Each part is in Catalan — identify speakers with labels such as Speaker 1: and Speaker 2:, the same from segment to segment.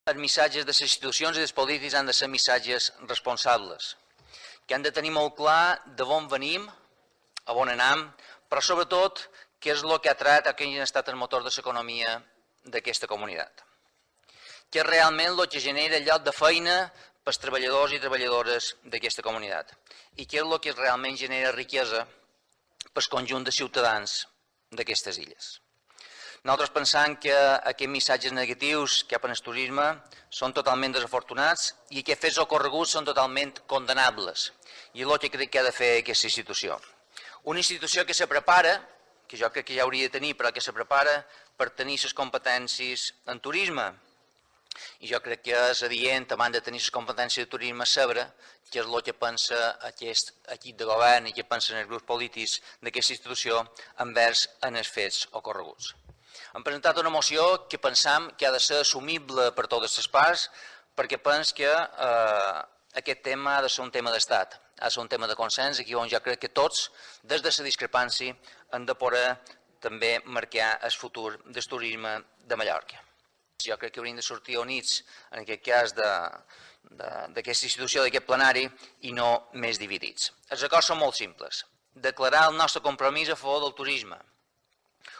Speaker 1: els missatges de les institucions i dels polítics han de ser missatges responsables, que han de tenir molt clar d'on venim, a on anem, però sobretot què és el que ha tret a quin ha estat el motor de l'economia d'aquesta comunitat. Què és realment el que genera lloc de feina per als treballadors i treballadores d'aquesta comunitat i què és el que realment genera riquesa per al conjunt de ciutadans d'aquestes illes. Nosaltres pensam que aquests missatges negatius cap al turisme són totalment desafortunats i que fets ocorreguts són totalment condenables. I és el que crec que ha de fer aquesta institució. Una institució que se prepara, que jo crec que ja hauria de tenir, però que se prepara per tenir les competències en turisme. I jo crec que és adient, abans de tenir les competències de turisme, saber què és el que pensa aquest equip de govern i què pensen els grups polítics d'aquesta institució envers els fets ocorreguts. Hem presentat una moció que pensam que ha de ser assumible per totes les parts perquè penso que aquest tema ha de ser un tema d'estat, ha de ser un tema de consens, aquí on jo crec que tots, des de la discrepància, hem de poder també marcar el futur del turisme de Mallorca. Jo crec que hauríem de sortir units, en aquest cas, d'aquesta institució, d'aquest plenari, i no més dividits. Els acords són molt simples. Declarar el nostre compromís a favor del turisme.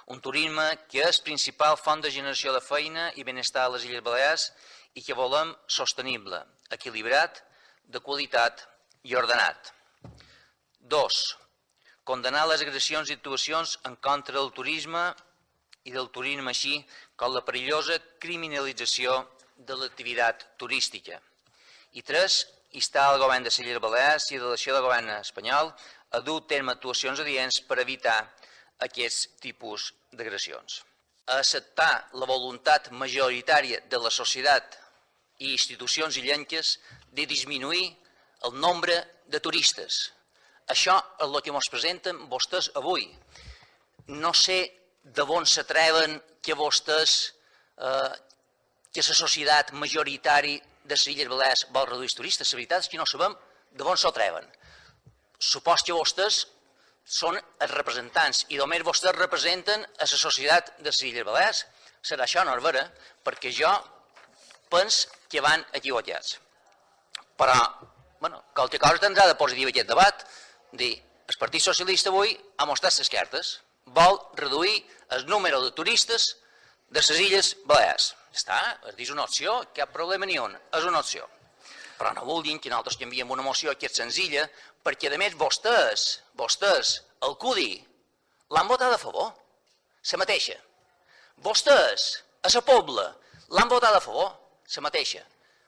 Speaker 1: Un turisme que és principal font de generació de feina i benestar a les Illes Balears i que volem sostenible, equilibrat, de qualitat i ordenat. 2. Condenar les agressions i actuacions en contra del turisme i del turisme així com la perillosa criminalització de l'activitat turística. I 3. Instar el govern de les Illes Balears i la delegació del govern espanyol a dur a terme actuacions adients per evitar aquests tipus d'agressions. A acceptar la voluntat majoritària de la societat i institucions illenques de disminuir el nombre de turistes. Això és el que ens presenten vostès avui. No sé d'on s'atreven que vostès, que la societat majoritària de les Illes Balears vol reduir els turistes. La veritat és que no sabem d'on s'atreven. Supos que vostès són els representants i només vostès representen a la societat de les Illes Balears. Serà això, no és vera? Perquè jo penso que van equivocats. Però, qualque cosa tindrà de positiu aquest debat. El Partit Socialista avui ha mostrat les cartes. Vol reduir el número de turistes de les Illes Balears. Està, és una opció, cap problema ni un, és una opció. Però no vulguin que nosaltres canviem una moció que és senzilla, perquè a més vostès, el CUDI, l'han votat a favor, la mateixa. Vostès, a la Pobla, l'han votat a favor, la mateixa.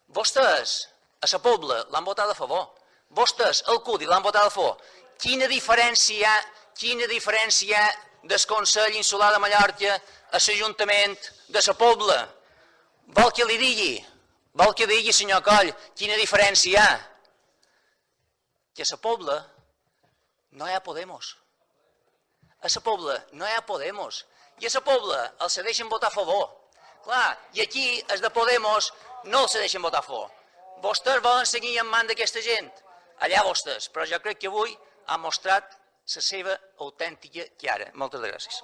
Speaker 1: Vostès, a la Pobla, l'han votat a favor. Vostès, el CUDI, l'han votat a favor. Quina diferència hi ha del Consell Insular de Mallorca a l'Ajuntament de la Pobla? Vol que li digui, senyor Coll, quina diferència hi ha? Que a la Pobla no hi ha Podemos. A la Pobla no hi ha Podemos. I a la Pobla els deixen votar a favor. Clar, i aquí els de Podemos no els deixen votar a favor. Vostès volen seguir en mans d'aquesta gent? Allà vostès, però jo crec que avui ha mostrat la seva autèntica cara. Moltes gràcies.